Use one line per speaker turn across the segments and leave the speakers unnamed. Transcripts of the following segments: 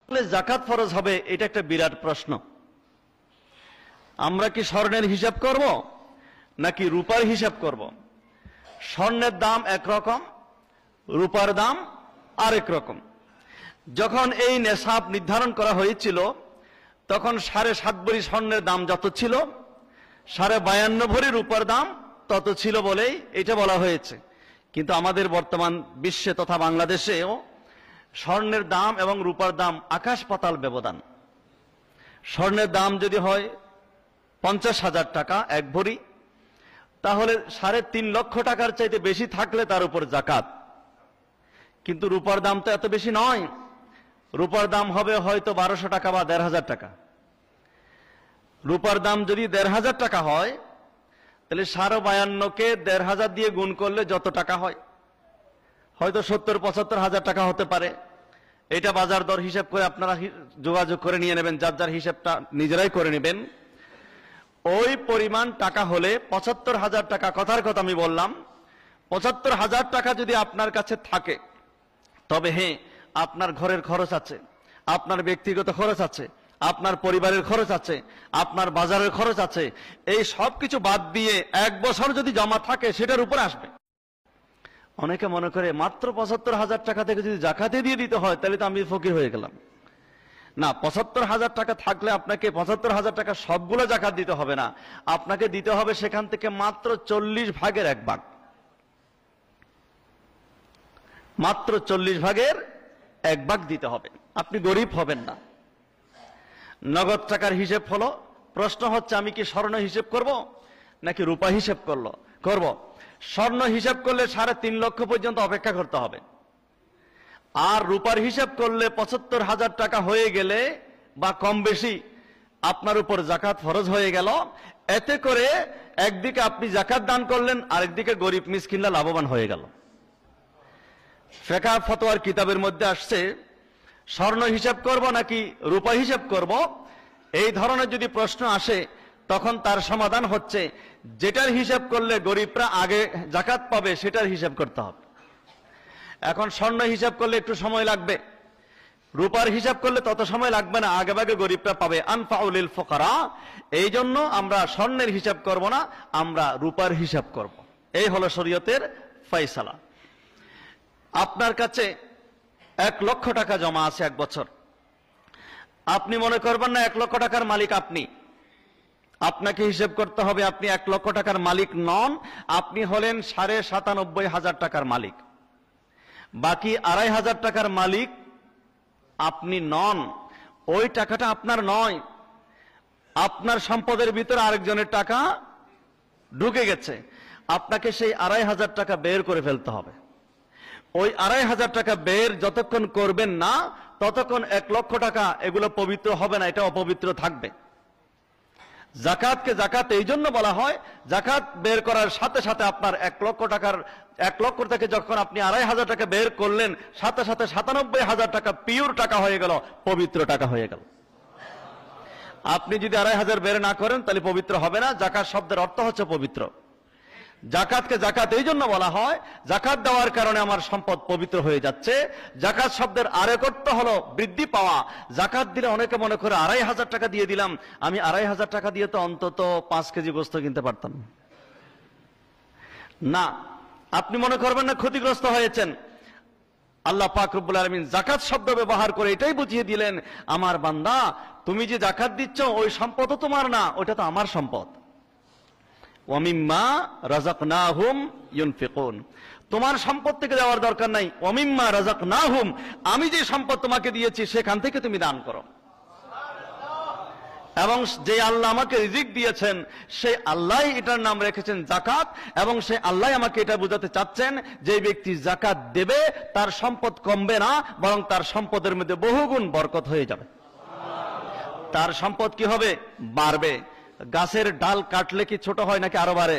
জাকাত ফরজ হবে, এটা একটা বিরাট প্রশ্ন। আমরা কি স্বর্ণের হিসাব করব নাকি রূপার হিসাব করব? স্বর্ণের দাম একরকম, রূপার দাম আরেক রকম। যখন এই নেশাব নির্ধারণ করা হয়েছিল তখন 7.5 ভরি স্বর্ণের দাম যত ছিল 52.5 ভরি রূপার দাম তত ছিল বলেই এটা বলা হয়েছে। কিন্তু আমাদের বর্তমান বিশ্বে তথা বাংলাদেশেও স্বর্ণের দাম এবং রূপার দাম আকাশ পাতাল ব্যবধান। স্বর্ণের দাম যদি হয় 50,000 টাকা এক ভরি, তাহলে 3.5 লক্ষ টাকার চাইতে বেশি থাকলে তার উপর জাকাত। কিন্তু রূপার দাম তো এত বেশি নয়, রূপার দাম হবে হয়তো 1200 টাকা বা 1,500 টাকা। রূপার দাম যদি 1,500 টাকা হয় তাহলে 52.5কে 1,500 দিয়ে গুণ করলে যত টাকা হয় হয়তো 70-75 হাজার টাকা হতে পারে। এটা বাজার দর হিসাব করে আপনারা যোগাযোগ করে নিয়ে নেবেন, যার যার হিসাবটা নিজেরাই করে নেবেন। ওই পরিমাণ টাকা হলে 75,000 টাকা, কথার কথা আমি বললাম, 75,000 টাকা যদি আপনার কাছে থাকে, তবে হ্যাঁ, আপনার ঘরের খরচ আছে, আপনার ব্যক্তিগত খরচ আছে, আপনার পরিবারের খরচ আছে, আপনার বাজারের খরচ আছে, এই সব কিছু বাদ দিয়ে 1 বছর যদি জমা থাকে সেটার উপর আসবে। অনেকে মনে করে মাত্র 75,000 টাকা থেকে যদি জাকাতে দিয়ে দিতে হয় তাহলে তো আমি ফকির হয়ে গেলাম। না, 75,000 টাকা থাকলে আপনাকে 75,000 টাকা সবগুলো জাকাত দিতে হবে না, আপনাকে দিতে হবে সেখান থেকে মাত্র 40 ভাগের 1 ভাগ, মাত্র 40 ভাগের 1 ভাগ দিতে হবে। আপনি গরিব হবেন না। নগদ টাকার হিসেব হলো, প্রশ্ন হচ্ছে আমি কি স্বর্ণ হিসেব করব নাকি রূপা হিসেব করব? স্বর্ণ হিসাব করলে 3.5 লক্ষ পর্যন্ত অপেক্ষা করতে হবে, আর রূপার হিসাব করলে 75,000 টাকা হয়ে গেলে বা কম বেশি আপনার উপর জাকাত ফরজ হয়ে গেল। এতে করে একদিকে আপনি জাকাত দান করলেন, আরেকদিকে গরিব মিসকিনরা লাভবান হয়ে গেল। ফিকহ ফতোয়ার কিতাবের মধ্যে আসছে স্বর্ণ হিসাব করব নাকি রূপা হিসাব করব, এই ধরনের যদি প্রশ্ন আসে তখন তার সমাধান হচ্ছে যেটার হিসাব করলে গরিবরা আগে জাকাত পাবে সেটার হিসাব করতে হবে। এখন স্বর্ণ হিসাব করলে একটু সময় লাগবে, রূপার হিসাব করলে তত সময় লাগবে না, আগে ভাগে গরিবরা পাবে। আনফাউলিল ফুকারা, এই জন্য আমরা স্বর্ণের হিসাব করব না, আমরা রূপার হিসাব করব। এই হলো শরীয়তের ফয়সালা। আপনার কাছে 1 লক্ষ টাকা জমা আছে 1 বছর, আপনি মনে করবেন না 1 লক্ষ টাকার মালিক আপনি। আপনাকে হিসেব করতে হবে আপনি 1 লক্ষ টাকার মালিক নন, আপনি হলেন 97,500 টাকার মালিক। বাকি 2,500 টাকার মালিক আপনি নন, ওই টাকাটা আপনার নয়, আপনার সম্পদের ভিতরে আরেকজনের টাকা ঢুকে গেছে। আপনাকে সেই 2,500 টাকা বের করে ফেলতে হবে। ওই 2,500 টাকা বের যতক্ষণ করবেন না ততক্ষণ 1 লক্ষ টাকা এগুলো পবিত্র হবে না, এটা অপবিত্র থাকবে। জাকাতকে জাকাত এই জন্য বলা হয়, জাকাত বের করার সাথে সাথে আপনার 1 লক্ষ থেকে যখন আপনি 2,500 টাকা বের করলেন, সাথে সাথে 97,000 টাকা পিওর টাকা হয়ে গেল, পবিত্র টাকা হয়ে গেল। আপনি যদি 2,500 বের না করেন তাহলে পবিত্র হবে না। জাকাত শব্দের অর্থ হচ্ছে পবিত্র। জাকাতকে জাকাত এই জন্য বলা হয়, জাকাত দেওয়ার কারণে আমার সম্পদ পবিত্র হয়ে যাচ্ছে। জাকাত শব্দের আরেক অর্থ হলো বৃদ্ধি পাওয়া। জাকাত দিলে অনেকে মনে করে 2,500 টাকা দিয়ে দিলাম, আমি 2,500 টাকা দিয়ে তো অন্তত 5 কেজি গোস্ত কিনতে পারতাম না। আপনি মনে করবেন না ক্ষতিগ্রস্ত হয়েছেন। আল্লাহ পাক রব্বুল আলামিন জাকাত শব্দ ব্যবহার করে এটাই বুঝিয়ে দিলেন, আমার বান্দা তুমি যে জাকাত দিচ্ছ ওই সম্পদও তোমার না, ওটা তো আমার সম্পদ। ওয়ামিম্মা রাযাকনাহুম ইউনফিকুন, তোমার সম্পদ থেকে দেওয়ার দরকার নাই। ওয়ামিম্মা রাযাকনাহুম, আমি যে সম্পদ তোমাকে দিয়েছি সেখান থেকে তুমি দান করো। এবং যে আল্লাহ আমাকে রিজিক দিয়েছেন সেই আল্লাহ এটার নাম রেখেছেন জাকাত, এবং সেই আল্লাহ আমাকে এটা বোঝাতে চাচ্ছেন যে ব্যক্তি জাকাত দেবে তার সম্পদ কমবে না, বরং তার সম্পদের মধ্যে বহুগুণ বরকত হয়ে যাবে। তার সম্পদ কি হবে? বাড়বে। গাছের ডাল কাটলে কি ছোট হয় নাকি আরো বাড়ে?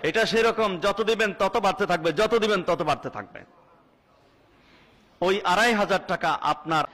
এটা সেরকম, যত দিবেন তত বাড়তে থাকবে, যত দিবেন তত বাড়তে থাকবে। ওই 2,500 টাকা আপনার